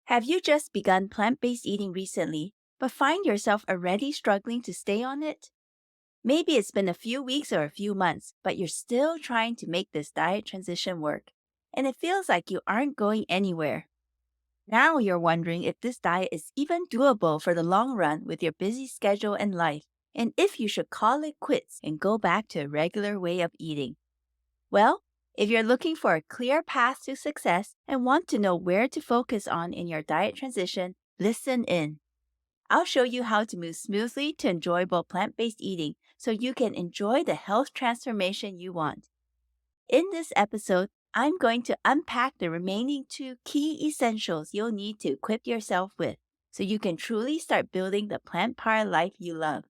Have you just begun plant-based eating recently, but find yourself already struggling to stay on it? Maybe it's been a few weeks or a few months, but you're still trying to make this diet transition work, and it feels like you aren't going anywhere. Now you're wondering if this diet is even doable for the long run with your busy schedule and life, and if you should call it quits and go back to a regular way of eating. Well, if you're looking for a clear path to success and want to know where to focus on in your diet transition, listen in. I'll show you how to move smoothly to enjoyable plant-based eating so you can enjoy the health transformation you want. In this episode, I'm going to unpack the remaining 2 key essentials you'll need to equip yourself with so you can truly start building the plant-powered life you love.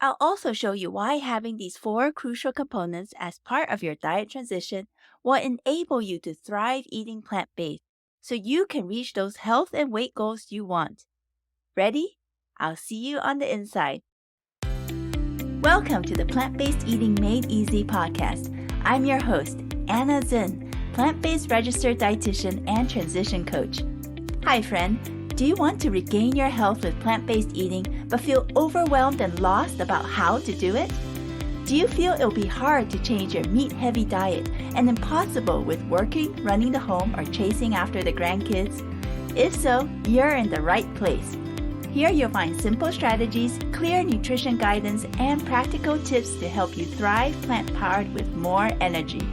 I'll also show you why having these 4 crucial components as part of your diet transition will enable you to thrive eating plant-based so you can reach those health and weight goals you want. Ready? I'll see you on the inside. Welcome to the Plant-Based Eating Made Easy podcast. I'm your host, Anna Zinn, plant-based registered dietitian and transition coach. Hi, friend. Do you want to regain your health with plant-based eating but feel overwhelmed and lost about how to do it? Do you feel it'll be hard to change your meat-heavy diet and impossible with working, running the home, or chasing after the grandkids? If so, you're in the right place. Here you'll find simple strategies, clear nutrition guidance, and practical tips to help you thrive plant-powered with more energy.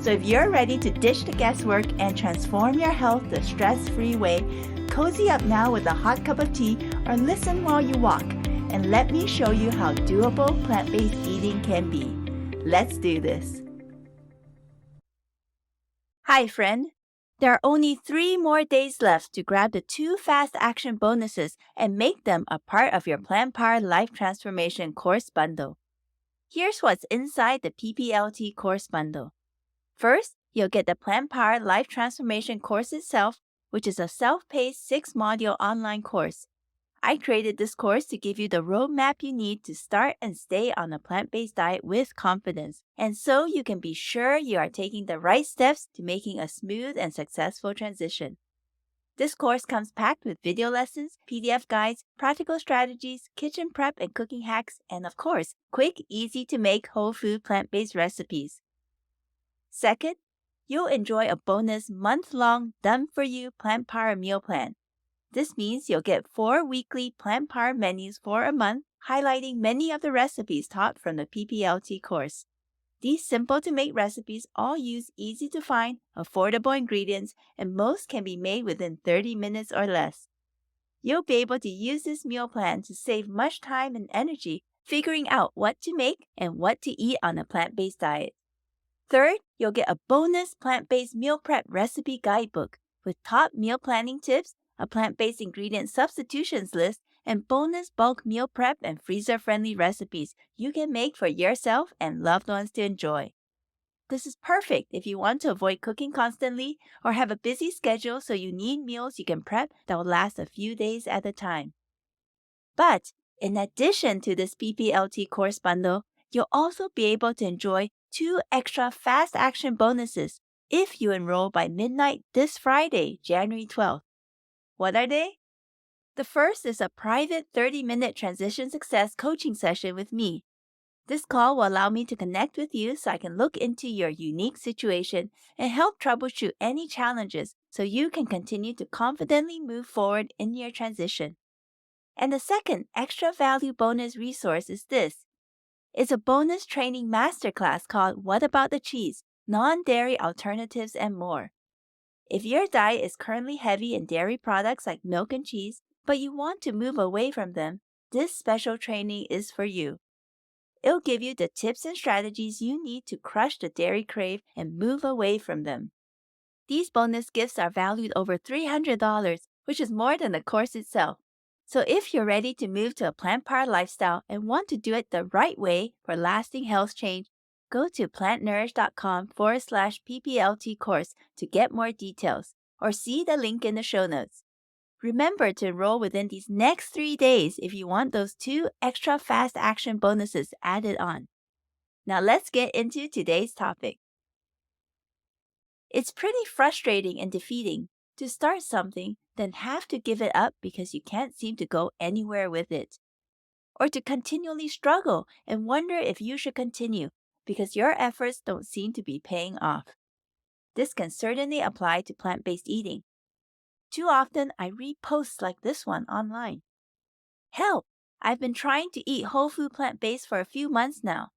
So if you're ready to ditch the guesswork and transform your health the stress-free way, cozy up now with a hot cup of tea or listen while you walk, and let me show you how doable plant-based eating can be. Let's do this. Hi, friend. There are only 3 more days left to grab the 2 fast action bonuses and make them a part of your plant-powered life transformation course bundle. Here's what's inside the PPLT course bundle. First, you'll get the plant-powered life transformation course itself, which is a self-paced 6-module online course. I created this course to give you the roadmap you need to start and stay on a plant-based diet with confidence, and so you can be sure you are taking the right steps to making a smooth and successful transition. This course comes packed with video lessons, PDF guides, practical strategies, kitchen prep and cooking hacks, and of course, quick, easy-to-make whole food plant-based recipes. Second, you'll enjoy a bonus month-long done-for-you plant-powered meal plan. This means you'll get 4 weekly plant-powered menus for a month, highlighting many of the recipes taught from the PPLT course. These simple-to-make recipes all use easy-to-find, affordable ingredients, and most can be made within 30 minutes or less. You'll be able to use this meal plan to save much time and energy figuring out what to make and what to eat on a plant-based diet. Third, you'll get a bonus plant-based meal prep recipe guidebook with top meal planning tips, a plant-based ingredient substitutions list, and bonus bulk meal prep and freezer-friendly recipes you can make for yourself and loved ones to enjoy. This is perfect if you want to avoid cooking constantly or have a busy schedule so you need meals you can prep that will last a few days at a time. But in addition to this PPLT course bundle, you'll also be able to enjoy 2 extra fast action bonuses if you enroll by midnight this Friday, January 12th. What are they? The first is a private 30-minute transition success coaching session with me. This call will allow me to connect with you so I can look into your unique situation and help troubleshoot any challenges so you can continue to confidently move forward in your transition. And the second extra value bonus resource is this. It's a bonus training masterclass called What About the Cheese? Non-Dairy Alternatives and More. If your diet is currently heavy in dairy products like milk and cheese, but you want to move away from them, this special training is for you. It'll give you the tips and strategies you need to crush the dairy crave and move away from them. These bonus gifts are valued over $300, which is more than the course itself. So if you're ready to move to a plant-powered lifestyle and want to do it the right way for lasting health change, go to plantnourish.com/PPLT course to get more details, or see the link in the show notes. Remember to enroll within these next 3 days if you want those 2 extra fast action bonuses added on. Now let's get into today's topic. It's pretty frustrating and defeating to start something then have to give it up because you can't seem to go anywhere with it. Or to continually struggle and wonder if you should continue because your efforts don't seem to be paying off. This can certainly apply to plant based eating. Too often, I read posts like this one online. Help! I've been trying to eat whole food plant based for a few months now.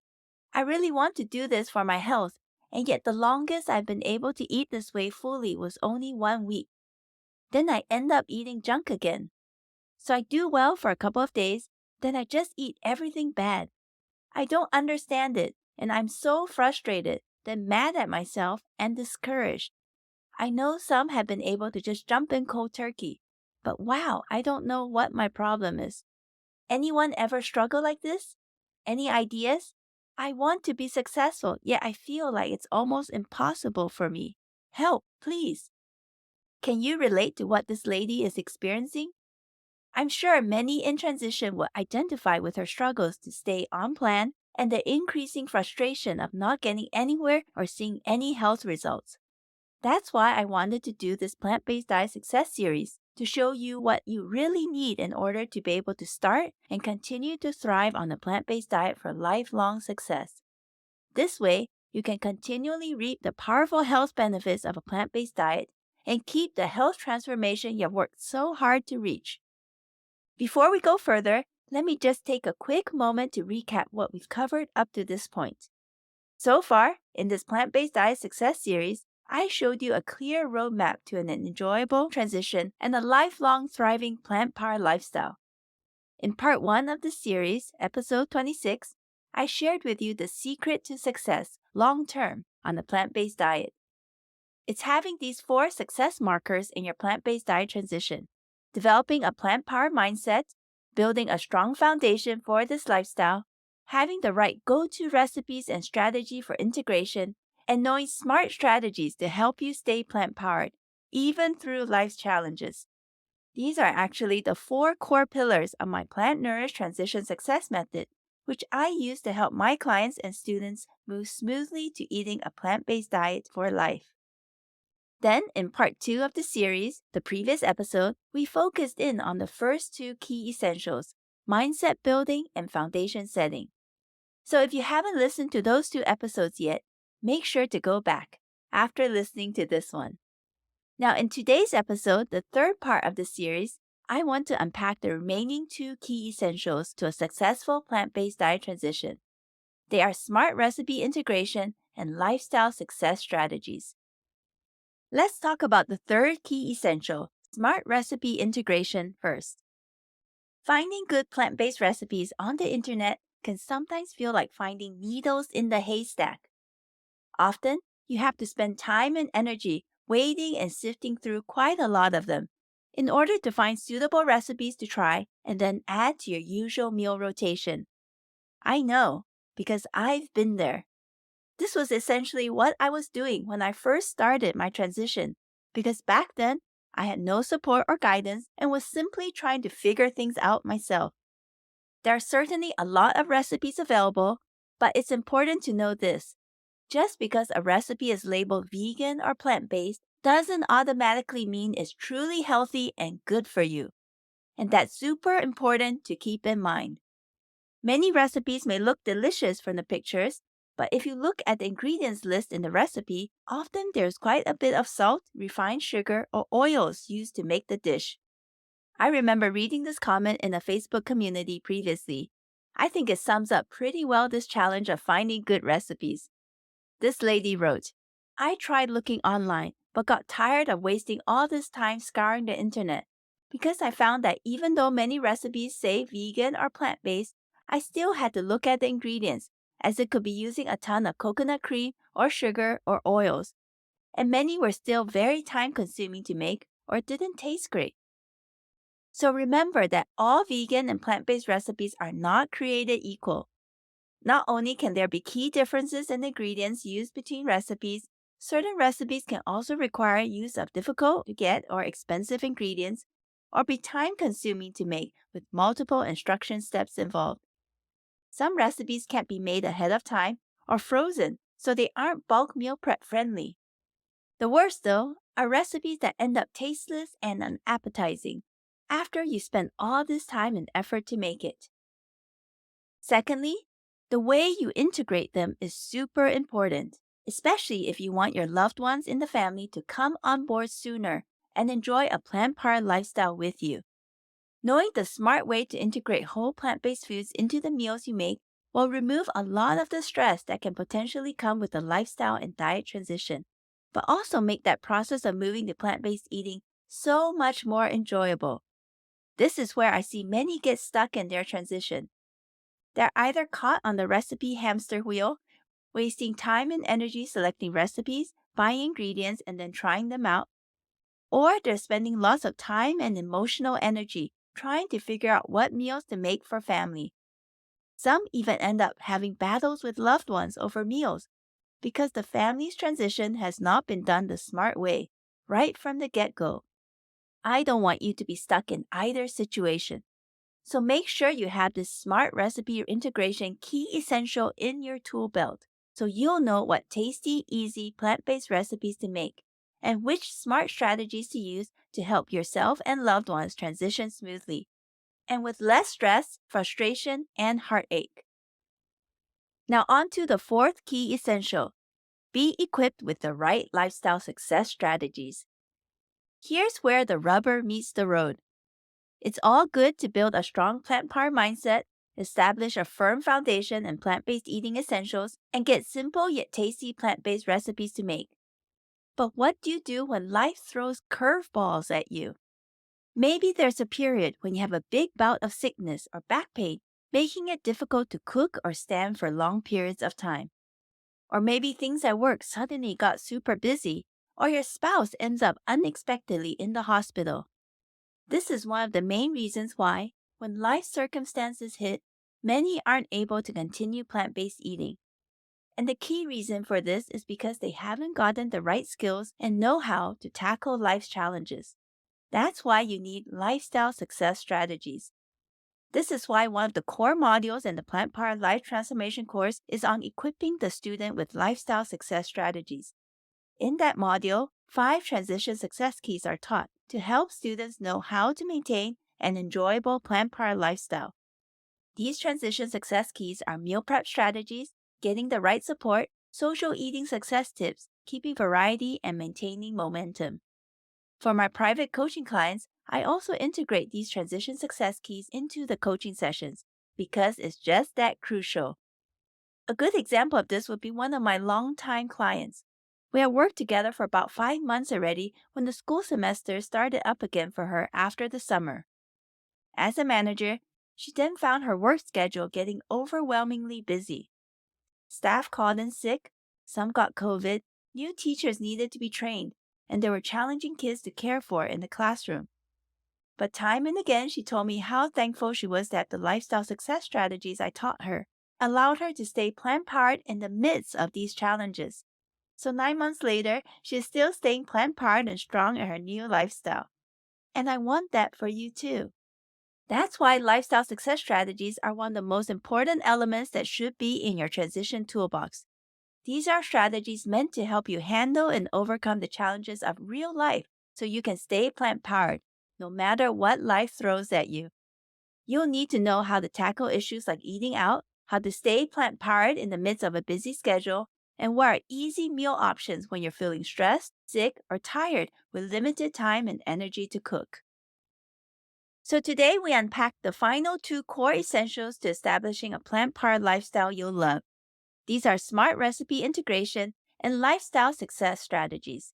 I really want to do this for my health, and yet the longest I've been able to eat this way fully was only 1 week. Then I end up eating junk again. So I do well for a couple of days, then I just eat everything bad. I don't understand it, and I'm so frustrated, then mad at myself and discouraged. I know some have been able to just jump in cold turkey, but wow, I don't know what my problem is. Anyone ever struggle like this? Any ideas? I want to be successful, yet I feel like it's almost impossible for me. Help, please. Can you relate to what this lady is experiencing? I'm sure many in transition will identify with her struggles to stay on plan and the increasing frustration of not getting anywhere or seeing any health results. That's why I wanted to do this plant based diet success series to show you what you really need in order to be able to start and continue to thrive on a plant based diet for lifelong success. This way, you can continually reap the powerful health benefits of a plant based diet and keep the health transformation you've worked so hard to reach. Before we go further, let me just take a quick moment to recap what we've covered up to this point. So far, in this plant-based diet success series, I showed you a clear roadmap to an enjoyable transition and a lifelong thriving plant-powered lifestyle. In part 1 of the series, episode 26, I shared with you the secret to success long-term on a plant-based diet. It's having these 4 success markers in your plant-based diet transition: developing a plant-powered mindset, building a strong foundation for this lifestyle, having the right go-to recipes and strategy for integration, and knowing smart strategies to help you stay plant-powered, even through life's challenges. These are actually the 4 core pillars of my Plant Nourished Transition Success Method, which I use to help my clients and students move smoothly to eating a plant-based diet for life. Then, in part 2 of the series, the previous episode, we focused in on the first 2 key essentials: mindset building and foundation setting. So if you haven't listened to those 2 episodes yet, make sure to go back after listening to this one. Now, in today's episode, the third part of the series, I want to unpack the remaining 2 key essentials to a successful plant-based diet transition. They are smart recipe integration and lifestyle success strategies. Let's talk about the third key essential, smart recipe integration, first. Finding good plant-based recipes on the internet can sometimes feel like finding needles in the haystack. Often, you have to spend time and energy wading and sifting through quite a lot of them in order to find suitable recipes to try and then add to your usual meal rotation. I know, because I've been there. This was essentially what I was doing when I first started my transition, because back then, I had no support or guidance and was simply trying to figure things out myself. There are certainly a lot of recipes available, but it's important to know this. Just because a recipe is labeled vegan or plant-based doesn't automatically mean it's truly healthy and good for you. And that's super important to keep in mind. Many recipes may look delicious from the pictures, but if you look at the ingredients list in the recipe, often there's quite a bit of salt, refined sugar, or oils used to make the dish. I remember reading this comment in a Facebook community previously. I think it sums up pretty well this challenge of finding good recipes. This lady wrote, "I tried looking online, but got tired of wasting all this time scouring the internet because I found that even though many recipes say vegan or plant-based, I still had to look at the ingredients, as it could be using a ton of coconut cream or sugar or oils, and many were still very time-consuming to make or didn't taste great. So remember that all vegan and plant-based recipes are not created equal. Not only can there be key differences in the ingredients used between recipes, certain recipes can also require use of difficult to get or expensive ingredients, or be time-consuming to make with multiple instruction steps involved. Some recipes can't be made ahead of time or frozen, so they aren't bulk meal prep friendly. The worst, though, are recipes that end up tasteless and unappetizing after you spend all this time and effort to make it. Secondly, the way you integrate them is super important, especially if you want your loved ones in the family to come on board sooner and enjoy a plant powered lifestyle with you. Knowing the smart way to integrate whole plant based foods into the meals you make will remove a lot of the stress that can potentially come with the lifestyle and diet transition, but also make that process of moving to plant based eating so much more enjoyable. This is where I see many get stuck in their transition. They're either caught on the recipe hamster wheel, wasting time and energy selecting recipes, buying ingredients, and then trying them out, or they're spending lots of time and emotional energy trying to figure out what meals to make for family. Some even end up having battles with loved ones over meals because the family's transition has not been done the smart way, right from the get go. I don't want you to be stuck in either situation. So make sure you have this smart recipe integration key essential in your tool belt so you'll know what tasty, easy, plant based recipes to make and which smart strategies to use to help yourself and loved ones transition smoothly and with less stress, frustration, and heartache. Now, on to the fourth key essential: be equipped with the right lifestyle success strategies. Here's where the rubber meets the road. It's all good to build a strong plant power mindset, establish a firm foundation in plant based eating essentials, and get simple yet tasty plant based recipes to make. But what do you do when life throws curveballs at you? Maybe there's a period when you have a big bout of sickness or back pain, making it difficult to cook or stand for long periods of time. Or maybe things at work suddenly got super busy, or your spouse ends up unexpectedly in the hospital. This is one of the main reasons why, when life circumstances hit, many aren't able to continue plant based eating. And the key reason for this is because they haven't gotten the right skills and know how to tackle life's challenges. That's why you need lifestyle success strategies. This is why one of the core modules in the Plant Powered Life Transformation course is on equipping the student with lifestyle success strategies. In that module, 5 transition success keys are taught to help students know how to maintain an enjoyable plant powered lifestyle. These transition success keys are meal prep strategies, getting the right support, social eating success tips, keeping variety, and maintaining momentum. For my private coaching clients, I also integrate these transition success keys into the coaching sessions because it's just that crucial. A good example of this would be one of my longtime clients. We had worked together for about 5 months already when the school semester started up again for her after the summer. As a manager, she then found her work schedule getting overwhelmingly busy. Staff called in sick, some got COVID, new teachers needed to be trained, and there were challenging kids to care for in the classroom. But time and again, she told me how thankful she was that the lifestyle success strategies I taught her allowed her to stay plant powered in the midst of these challenges. So 9 months later, she is still staying plant powered and strong in her new lifestyle. And I want that for you too. That's why lifestyle success strategies are one of the most important elements that should be in your transition toolbox. These are strategies meant to help you handle and overcome the challenges of real life so you can stay plant powered no matter what life throws at you. You'll need to know how to tackle issues like eating out, how to stay plant powered in the midst of a busy schedule, and what are easy meal options when you're feeling stressed, sick, or tired with limited time and energy to cook. So today we unpack the final 2 core essentials to establishing a plant-powered lifestyle you'll love. These are smart recipe integration and lifestyle success strategies.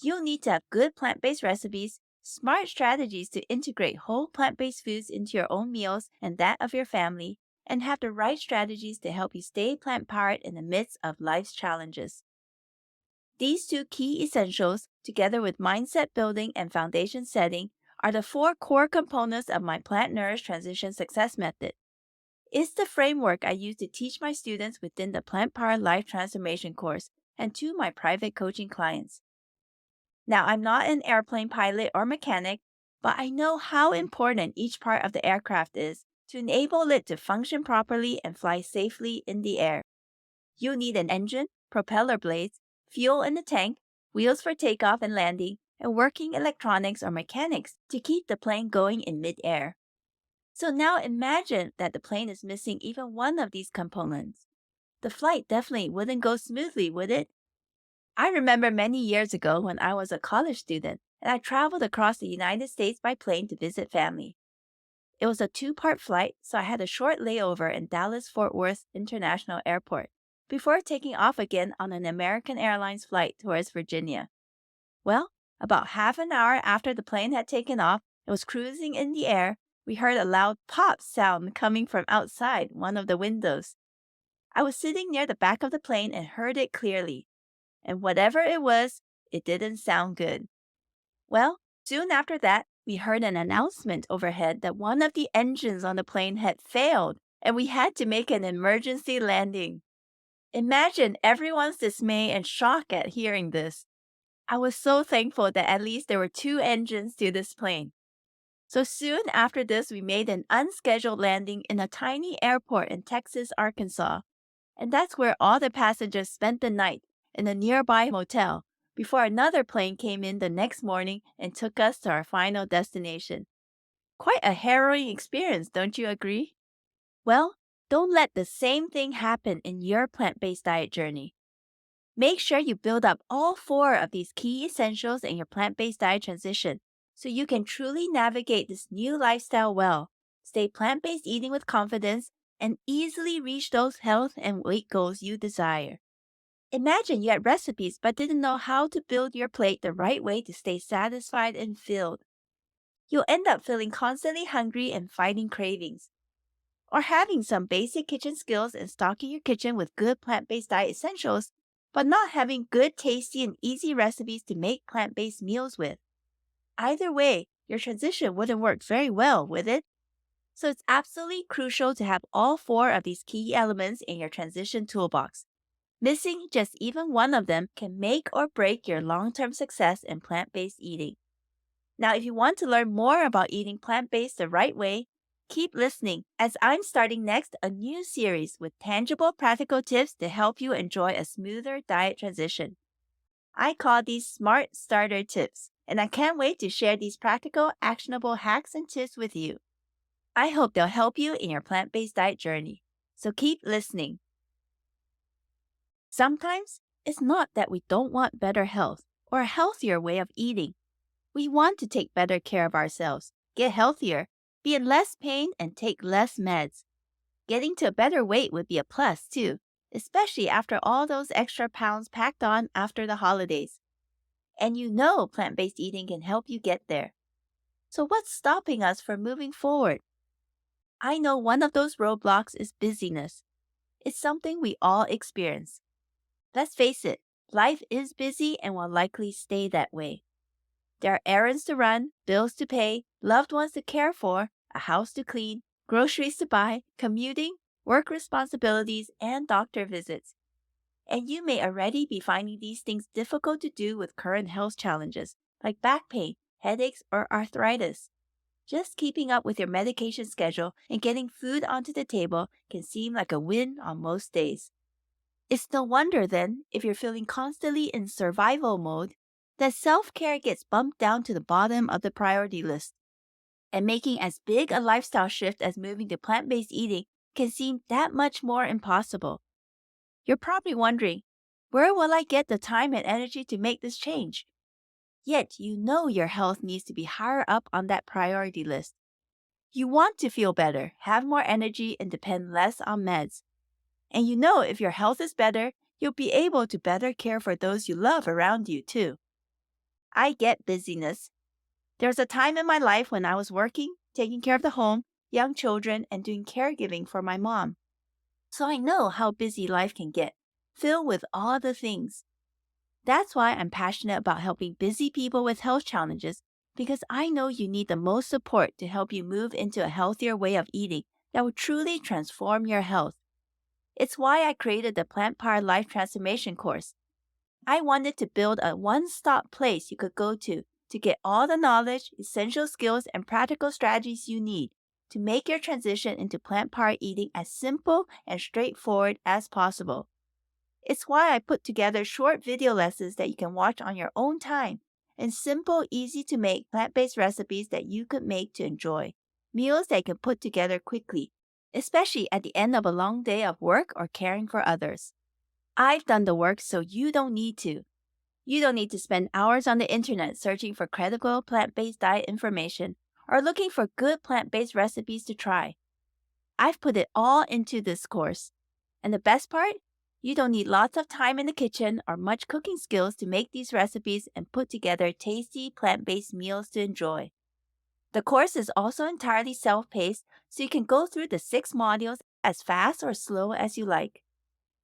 You'll need to have good plant-based recipes, smart strategies to integrate whole plant-based foods into your own meals and that of your family, and have the right strategies to help you stay plant-powered in the midst of life's challenges. These 2 key essentials, together with mindset building and foundation setting, are the 4 core components of my Plant Nourished Transition Success Method. It's the framework I use to teach my students within the Plant Powered Life Transformation course and to my private coaching clients. Now, I'm not an airplane pilot or mechanic, but I know how important each part of the aircraft is to enable it to function properly and fly safely in the air. You'll need an engine, propeller blades, fuel in the tank, wheels for takeoff and landing, and working electronics or mechanics to keep the plane going in midair. So now imagine that the plane is missing even one of these components. The flight definitely wouldn't go smoothly, would it? I remember many years ago when I was a college student and I traveled across the United States by plane to visit family. It was a two-part flight, so I had a short layover in Dallas-Fort Worth International Airport before taking off again on an American Airlines flight towards Virginia. Well, about half an hour after the plane had taken off and was cruising in the air, we heard a loud pop sound coming from outside one of the windows. I was sitting near the back of the plane and heard it clearly. And whatever it was, it didn't sound good. Well, soon after that, we heard an announcement overhead that one of the engines on the plane had failed and we had to make an emergency landing. Imagine everyone's dismay and shock at hearing this. I was so thankful that at least there were two engines to this plane. So soon after this, we made an unscheduled landing in a tiny airport in Texas, Arkansas. And that's where all the passengers spent the night in a nearby motel before another plane came in the next morning and took us to our final destination. Quite a harrowing experience, don't you agree? Well, don't let the same thing happen in your plant-based diet journey. Make sure you build up all four of these key essentials in your plant-based diet transition so you can truly navigate this new lifestyle well, stay plant-based eating with confidence, and easily reach those health and weight goals you desire. Imagine you had recipes but didn't know how to build your plate the right way to stay satisfied and filled. You'll end up feeling constantly hungry and fighting cravings. Or having some basic kitchen skills and stocking your kitchen with good plant-based diet essentials, but not having good, tasty, and easy recipes to make plant-based meals with. Either way, your transition wouldn't work very well, would it? So it's absolutely crucial to have all four of these key elements in your transition toolbox. Missing just even one of them can make or break your long-term success in plant-based eating. Now, if you want to learn more about eating plant-based the right way, keep listening as I'm starting next a new series with tangible, practical tips to help you enjoy a smoother diet transition. I call these Smart Starter Tips, and I can't wait to share these practical, actionable hacks and tips with you. I hope they'll help you in your plant-based diet journey. So keep listening. Sometimes it's not that we don't want better health or a healthier way of eating. We want to take better care of ourselves, get healthier, be in less pain, and take less meds. Getting to a better weight would be a plus, too, especially after all those extra pounds packed on after the holidays. And you know plant-based eating can help you get there. So what's stopping us from moving forward? I know one of those roadblocks is busyness. It's something we all experience. Let's face it, life is busy and will likely stay that way. There are errands to run, bills to pay, loved ones to care for, a house to clean, groceries to buy, commuting, work responsibilities, and doctor visits. And you may already be finding these things difficult to do with current health challenges like back pain, headaches, or arthritis. Just keeping up with your medication schedule and getting food onto the table can seem like a win on most days. It's no wonder then, if you're feeling constantly in survival mode, that self-care gets bumped down to the bottom of the priority list. And making as big a lifestyle shift as moving to plant-based eating can seem that much more impossible. You're probably wondering, where will I get the time and energy to make this change? Yet you know your health needs to be higher up on that priority list. You want to feel better, have more energy, and depend less on meds. And you know if your health is better, you'll be able to better care for those you love around you too. I get busyness. There was a time in my life when I was working, taking care of the home, young children, and doing caregiving for my mom. So I know how busy life can get, filled with all the things. That's why I'm passionate about helping busy people with health challenges, because I know you need the most support to help you move into a healthier way of eating that will truly transform your health. It's why I created the Plant Power Life Transformation course. I wanted to build a one-stop place you could go to get all the knowledge, essential skills, and practical strategies you need to make your transition into plant-powered eating as simple and straightforward as possible. It's why I put together short video lessons that you can watch on your own time and simple, easy to make plant-based recipes that you could make to enjoy. Meals that you can put together quickly, especially at the end of a long day of work or caring for others. I've done the work so you don't need to. You don't need to spend hours on the internet searching for credible plant-based diet information or looking for good plant-based recipes to try. I've put it all into this course. And the best part? You don't need lots of time in the kitchen or much cooking skills to make these recipes and put together tasty plant-based meals to enjoy. The course is also entirely self-paced, so you can go through the 6 modules as fast or slow as you like.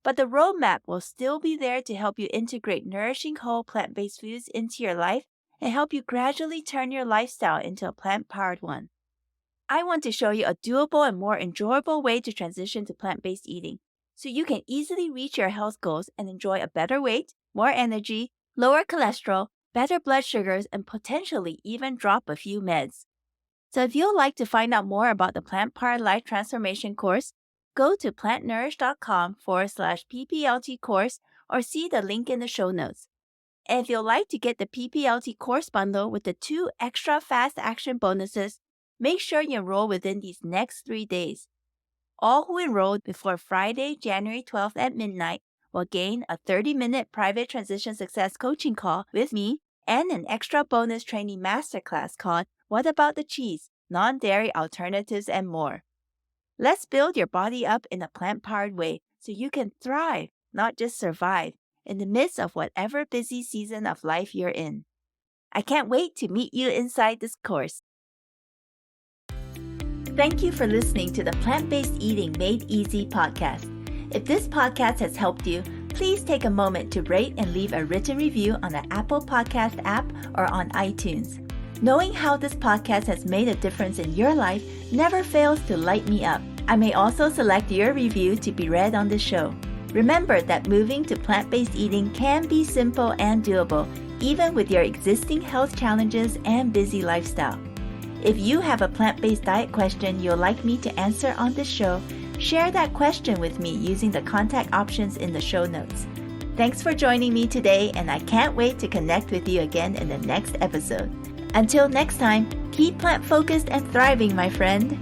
But the roadmap will still be there to help you integrate nourishing whole plant-based foods into your life and help you gradually turn your lifestyle into a plant-powered one. I want to show you a doable and more enjoyable way to transition to plant-based eating, so you can easily reach your health goals and enjoy a better weight, more energy, lower cholesterol, better blood sugars, and potentially even drop a few meds. So if you'd like to find out more about the Plant Powered Life Transformation course, go to plantnourish.com/PPLT course or see the link in the show notes. And if you'd like to get the PPLT course bundle with the 2 extra fast action bonuses, make sure you enroll within these next 3 days. All who enrolled before Friday, January 12th at midnight will gain a 30-minute private transition success coaching call with me and an extra bonus training masterclass called What About the Cheese? Non-Dairy Alternatives and More. Let's build your body up in a plant-powered way so you can thrive, not just survive, in the midst of whatever busy season of life you're in. I can't wait to meet you inside this course. Thank you for listening to the Plant-Based Eating Made Easy podcast. If this podcast has helped you, please take a moment to rate and leave a written review on the Apple Podcast app or on iTunes. Knowing how this podcast has made a difference in your life never fails to light me up. I may also select your review to be read on the show. Remember that moving to plant-based eating can be simple and doable, even with your existing health challenges and busy lifestyle. If you have a plant-based diet question you'd like me to answer on this show, share that question with me using the contact options in the show notes. Thanks for joining me today, and I can't wait to connect with you again in the next episode. Until next time, keep plant-focused and thriving, my friend.